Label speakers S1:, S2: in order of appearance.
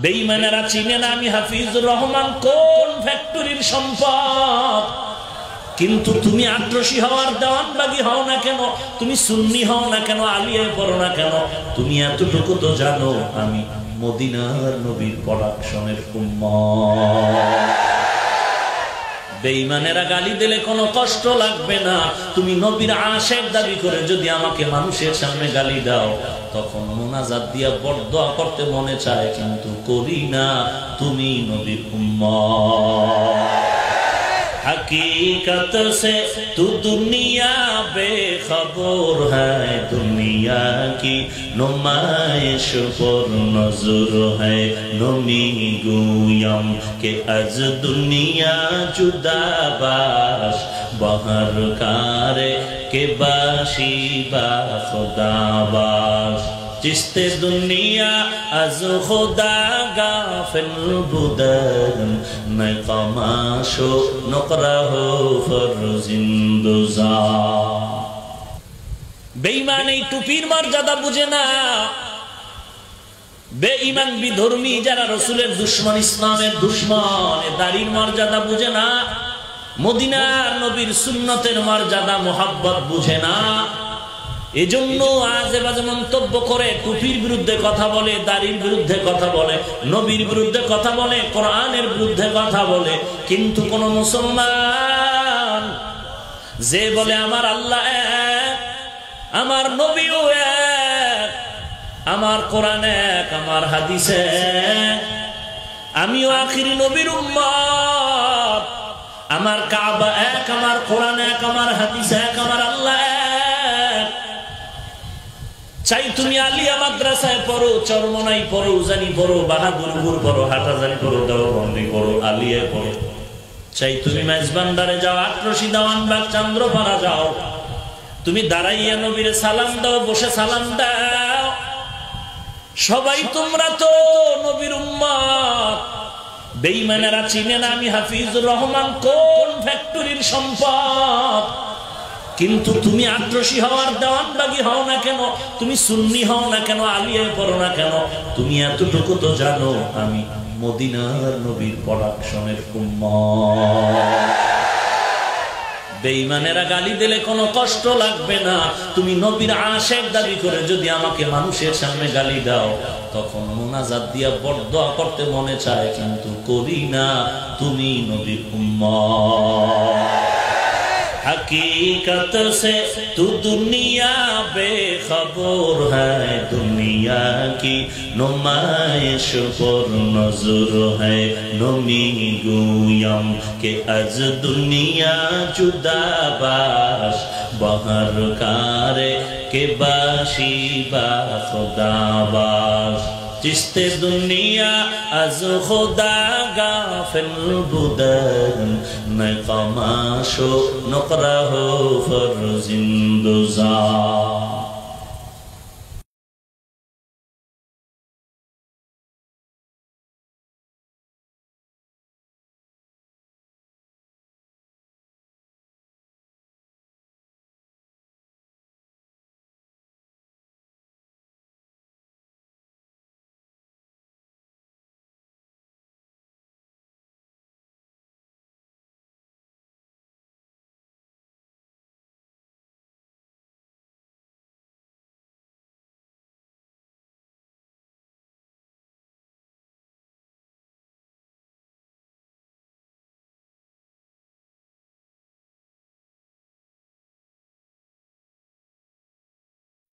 S1: বেঈমানেরা চিনে না আমি হাফিজুর রহমান কোন ফ্যাক্টরির সম্পদ। কিন্তু তুমি আক্রোশী হওয়ার দেওয়ানবাগী হও না কেন, তুমি সুন্নি হও না কেন, আলিয়ায় পড়ো না কেন, তুমি এতটুকু তো জানো আমি মদিনার নবীর প্রোডাকশনের উম্মত। বেঈমানেরা গালি দিলে কোনো কষ্ট লাগবে না। তুমি নবীর আশিক দাবি করে যদি আমাকে মানুষের সামনে গালি দাও, তখন মুনাজাত দিয়া বরদোয়া করতে মনে চায়, কিন্তু করি না। তুমি নবীর উম্মত। हकीकत से तू दुनिया बेखबर है, दुनिया की नुमाइश पर नजर है। नमी गुयम के अज दुनिया जुदा बाश, बहर कारे के बाशी बा खुदा बाश। चिस्ते दुनिया अज खुदा गाफिल बुदर, मैं कमाशो नकरा हो फरजिंदुजा। बेईमान এই টুপির মর্যাদা বুঝে না। বেঈমান বিধর্মী যারা রাসূলের দুশমন, ইসলামের দুশমন, দাড়ির মর্যাদা বুঝে না। মদিনার নবীর সুন্নতের মর্যাদা মোহাব্বত বুঝে না। এজন্য আজে বাজে মন্তব্য করে, টুপির বিরুদ্ধে কথা বলে, দাড়ির বিরুদ্ধে কথা বলে, নবীর বিরুদ্ধে কথা বলে, কোরআনের বিরুদ্ধে কথা বলে। কিন্তু কোন মুসলমান যে বলে আমার আল্লাহ এক, আমার নবীও এক, আমার কোরআন এক, আমার হাদিস এক, আমিও আখিরি নবীর উম্মত, আমার কাবা এক, আমার কোরআন এক, আমার হাদিস এক, আমার আল্লাহ এক। চাই তুমি আলিয়া মাদ্রাসায় পড়ো, চরমনাই পড়ো, উজানি পড়ো, বাহাদুরপুর পড়ো, হাটাজারি পড়ো, দেওবন্দি পড়ো, আলিয়ায় পড়ো। চাই তুমি মেজবান্ডারে যাও, আক্রোশী দেওয়ানবাগ, চান্দ্রপাড়া যাও, তুমি দাঁড়াইয়া নবীর সালাম দাও, বসে সালাম দাও। সবাই তোমরা তো নবীর উম্মত। বেঈমানেরা চিনে না আমি হাফিজুর রহমান কোন ফ্যাক্টরির সম্পদ। কিন্তু তুমি আক্রোশী হওয়ার দেওয়ানবাগী হও না কেন, তুমি সুন্নি হও না কেন, আলিয়ায় পড়ো না কেন, তুমি এতটুকু তো জানো আমি মদিনার নবীর প্রোডাকশনের উম্মত। বেঈমানেরা গালি দিলে কোনো কষ্ট লাগবে না। তুমি নবীর আশিক দাবি করে যদি আমাকে মানুষের সামনে গালি দাও, তখন মুনাজাত দিয়া বরদোয়া করতে মনে চায়, কিন্তু করি না। তুমি নবীর উম্মত। हकीकत से तू दुनिया बेखबर है, दुनिया की नुमाइश पर नजर है। नमी गुयम के अज दुनिया जुदा बाश, बहर कारे के बाशी बा खुदा बाश। चिस्ते दुनिया अज खुदा गाफिल बुदर, मैं कमाशो नकरा हो फरजिंदुजा।